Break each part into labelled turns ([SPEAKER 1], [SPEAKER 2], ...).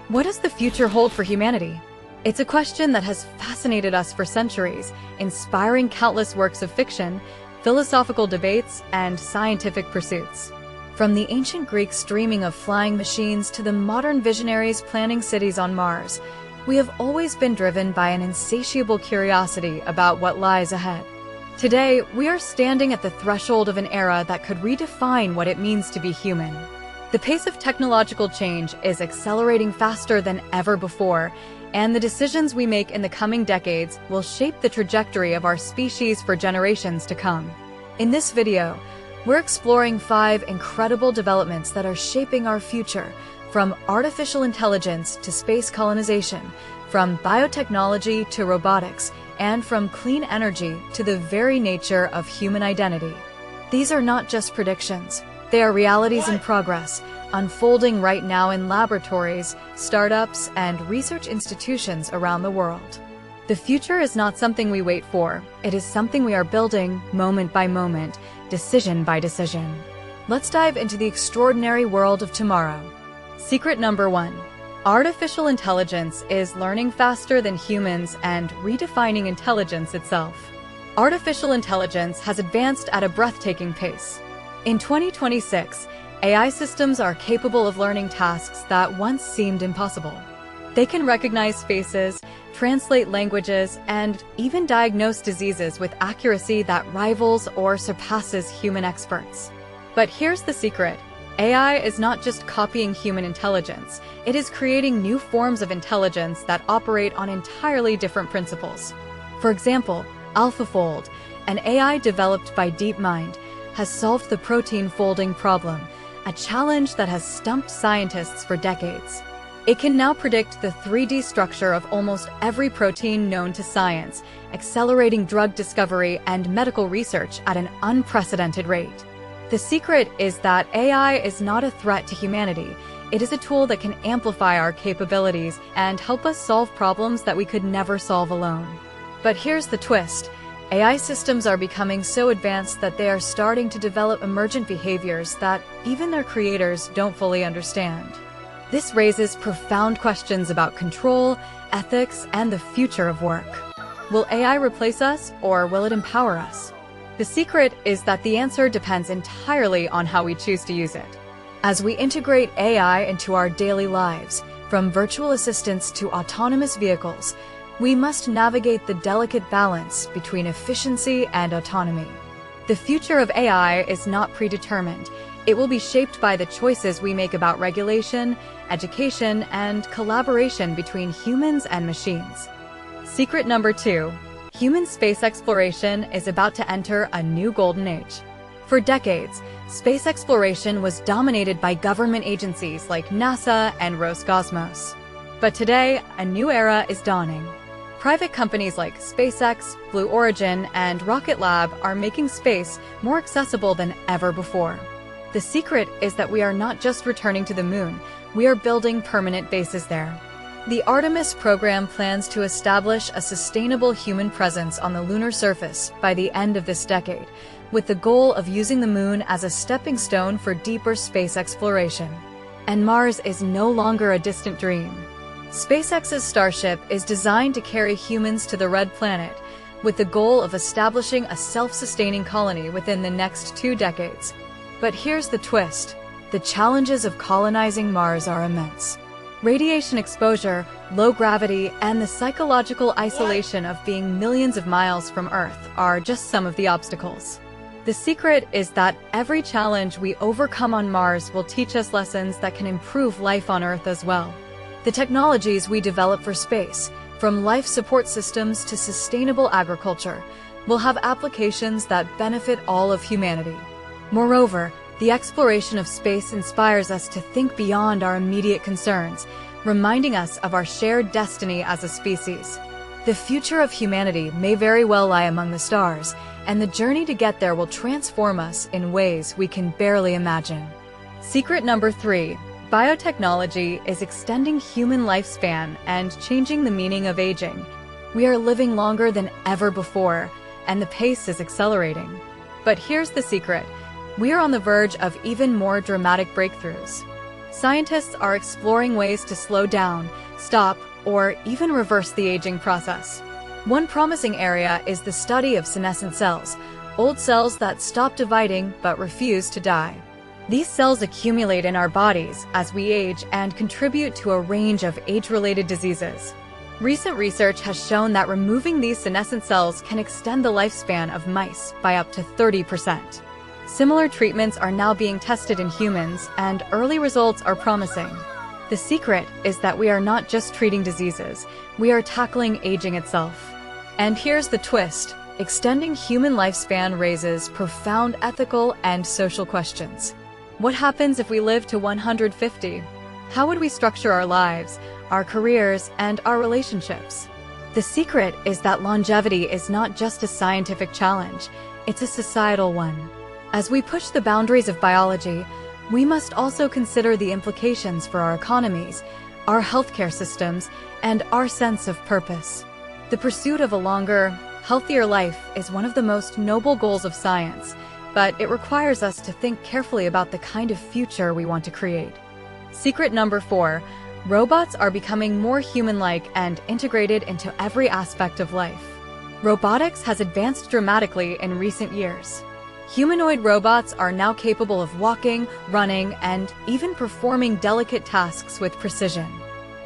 [SPEAKER 1] What does the future hold for humanity? It's a question that has fascinated us for centuries, inspiring countless works of fiction, philosophical debates, and scientific pursuits. From the ancient Greeks dreaming of flying machines to the modern visionaries planning cities on Mars, we have always been driven by an insatiable curiosity about what lies ahead. Today, we are standing at the threshold of an era that could redefine what it means to be human. The pace of technological change is accelerating faster than ever before, and the decisions we make in the coming decades will shape the trajectory of our species for generations to come. In this video, we're exploring 5 incredible developments that are shaping our future, from artificial intelligence to space colonization, from biotechnology to robotics, and from clean energy to the very nature of human identity. These are not just predictions. They are realities in progress, unfolding right now in laboratories, startups, and research institutions around the world. The future is not something we wait for. It is something we are building moment by moment, decision by decision. Let's dive into the extraordinary world of tomorrow. Secret number 1. Artificial intelligence is learning faster than humans and redefining intelligence itself. Artificial intelligence has advanced at a breathtaking pace. In 2026, AI systems are capable of learning tasks that once seemed impossible. They can recognize faces, translate languages, and even diagnose diseases with accuracy that rivals or surpasses human experts. But here's the secret. AI is not just copying human intelligence, it is creating new forms of intelligence that operate on entirely different principles. For example, AlphaFold, an AI developed by DeepMind, has solved the protein folding problem, a challenge that has stumped scientists for decades. It can now predict the 3D structure of almost every protein known to science, accelerating drug discovery and medical research at an unprecedented rate. The secret is that AI is not a threat to humanity. It is a tool that can amplify our capabilities and help us solve problems that we could never solve alone. But here's the twist. AI systems are becoming so advanced that they are starting to develop emergent behaviors that even their creators don't fully understand. This raises profound questions about control, ethics, and the future of work. Will AI replace us, or will it empower us? The secret is that the answer depends entirely on how we choose to use it. As we integrate AI into our daily lives, from virtual assistants to autonomous vehicles, we must navigate the delicate balance between efficiency and autonomy. The future of AI is not predetermined. It will be shaped by the choices we make about regulation, education, and collaboration between humans and machines. Secret number 2. Human space exploration is about to enter a new golden age. For decades, space exploration was dominated by government agencies like NASA and Roscosmos. But today, a new era is dawning. Private companies like SpaceX, Blue Origin, and Rocket Lab are making space more accessible than ever before. The secret is that we are not just returning to the moon, we are building permanent bases there. The Artemis program plans to establish a sustainable human presence on the lunar surface by the end of this decade, with the goal of using the moon as a stepping stone for deeper space exploration. And Mars is no longer a distant dream. SpaceX's Starship is designed to carry humans to the Red Planet, with the goal of establishing a self-sustaining colony within the next 2 decades. But here's the twist. The challenges of colonizing Mars are immense. Radiation exposure, low gravity, and the psychological isolation of being millions of miles from Earth are just some of the obstacles. The secret is that every challenge we overcome on Mars will teach us lessons that can improve life on Earth as well. The technologies we develop for space, from life support systems to sustainable agriculture, will have applications that benefit all of humanity. Moreover, the exploration of space inspires us to think beyond our immediate concerns, reminding us of our shared destiny as a species. The future of humanity may very well lie among the stars, and the journey to get there will transform us in ways we can barely imagine. Secret number 3. Biotechnology is extending human lifespan and changing the meaning of aging. We are living longer than ever before, and the pace is accelerating. But here's the secret. We are on the verge of even more dramatic breakthroughs. Scientists are exploring ways to slow down, stop, or even reverse the aging process. One promising area is the study of senescent cells, old cells that stop dividing but refuse to die. These cells accumulate in our bodies as we age and contribute to a range of age-related diseases. Recent research has shown that removing these senescent cells can extend the lifespan of mice by up to 30%. Similar treatments are now being tested in humans, and early results are promising. The secret is that we are not just treating diseases, we are tackling aging itself. And here's the twist: extending human lifespan raises profound ethical and social questions. What happens if we live to 150? How would we structure our lives, our careers, and our relationships? The secret is that longevity is not just a scientific challenge, it's a societal one. As we push the boundaries of biology, we must also consider the implications for our economies, our healthcare systems, and our sense of purpose. The pursuit of a longer, healthier life is one of the most noble goals of science, but it requires us to think carefully about the kind of future we want to create. Secret number 4. Robots are becoming more human-like and integrated into every aspect of life. Robotics has advanced dramatically in recent years. Humanoid robots are now capable of walking, running, and even performing delicate tasks with precision.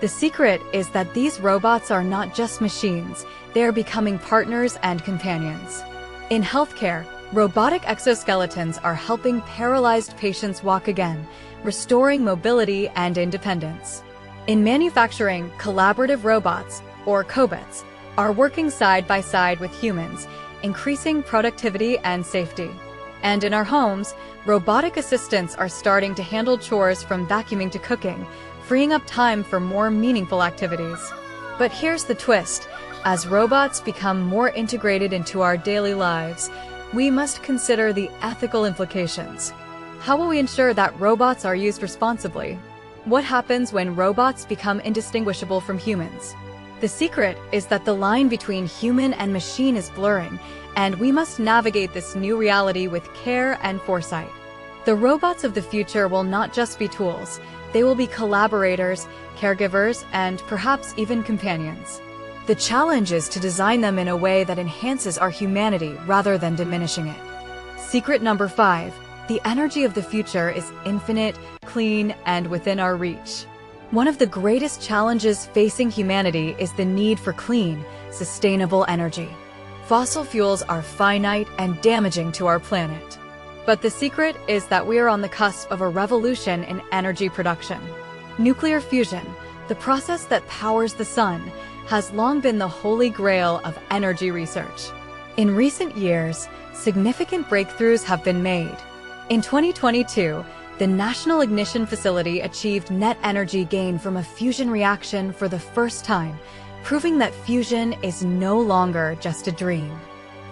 [SPEAKER 1] The secret is that these robots are not just machines, they are becoming partners and companions. In healthcare, robotic exoskeletons are helping paralyzed patients walk again, restoring mobility and independence. In manufacturing, collaborative robots, or cobots, are working side by side with humans, increasing productivity and safety. And in our homes, robotic assistants are starting to handle chores from vacuuming to cooking, freeing up time for more meaningful activities. But here's the twist: as robots become more integrated into our daily lives, we must consider the ethical implications. How will we ensure that robots are used responsibly? What happens when robots become indistinguishable from humans? The secret is that the line between human and machine is blurring, and we must navigate this new reality with care and foresight. The robots of the future will not just be tools, they will be collaborators, caregivers, and perhaps even companions. The challenge is to design them in a way that enhances our humanity rather than diminishing it. Secret number 5. The energy of the future is infinite, clean, and within our reach. One of the greatest challenges facing humanity is the need for clean, sustainable energy. Fossil fuels are finite and damaging to our planet. But the secret is that we are on the cusp of a revolution in energy production. Nuclear fusion, the process that powers the sun, has long been the holy grail of energy research. In recent years, significant breakthroughs have been made. In 2022, the National Ignition Facility achieved net energy gain from a fusion reaction for the first time, proving that fusion is no longer just a dream.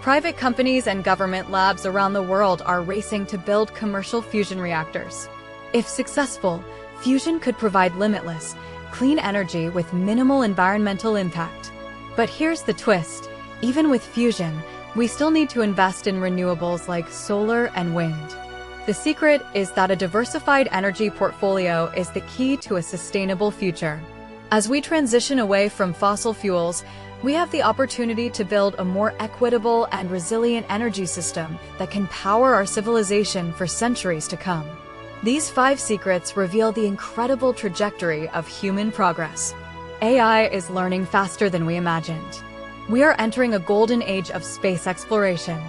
[SPEAKER 1] Private companies and government labs around the world are racing to build commercial fusion reactors. If successful, fusion could provide limitless, clean energy with minimal environmental impact. But here's the twist: even with fusion, we still need to invest in renewables like solar and wind. The secret is that a diversified energy portfolio is the key to a sustainable future. As we transition away from fossil fuels, we have the opportunity to build a more equitable and resilient energy system that can power our civilization for centuries to come. These 5 secrets reveal the incredible trajectory of human progress. AI is learning faster than we imagined. We are entering a golden age of space exploration.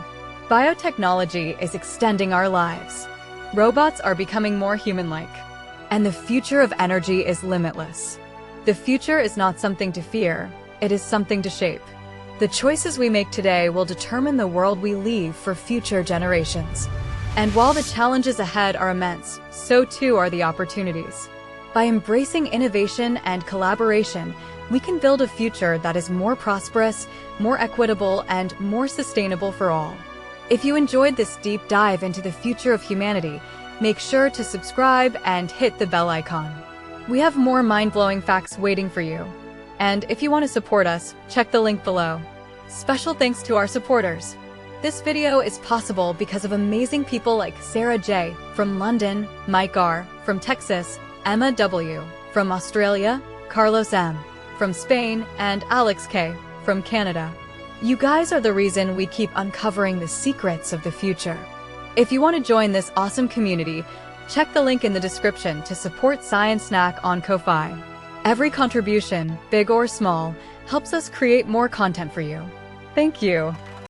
[SPEAKER 1] Biotechnology is extending our lives. Robots are becoming more human-like. And the future of energy is limitless. The future is not something to fear, it is something to shape. The choices we make today will determine the world we leave for future generations. And while the challenges ahead are immense, so too are the opportunities. By embracing innovation and collaboration, we can build a future that is more prosperous, more equitable, and more sustainable for all. If you enjoyed this deep dive into the future of humanity, make sure to subscribe and hit the bell icon. We have more mind-blowing facts waiting for you. And if you want to support us, check the link below. Special thanks to our supporters. This video is possible because of amazing people like Sarah J. from London, Mike R. from Texas, Emma W. from Australia, Carlos M. from Spain, and Alex K. from Canada. You guys are the reason we keep uncovering the secrets of the future. If you want to join this awesome community, check the link in the description to support Science Snack on Ko-Fi. Every contribution, big or small, helps us create more content for you. Thank you.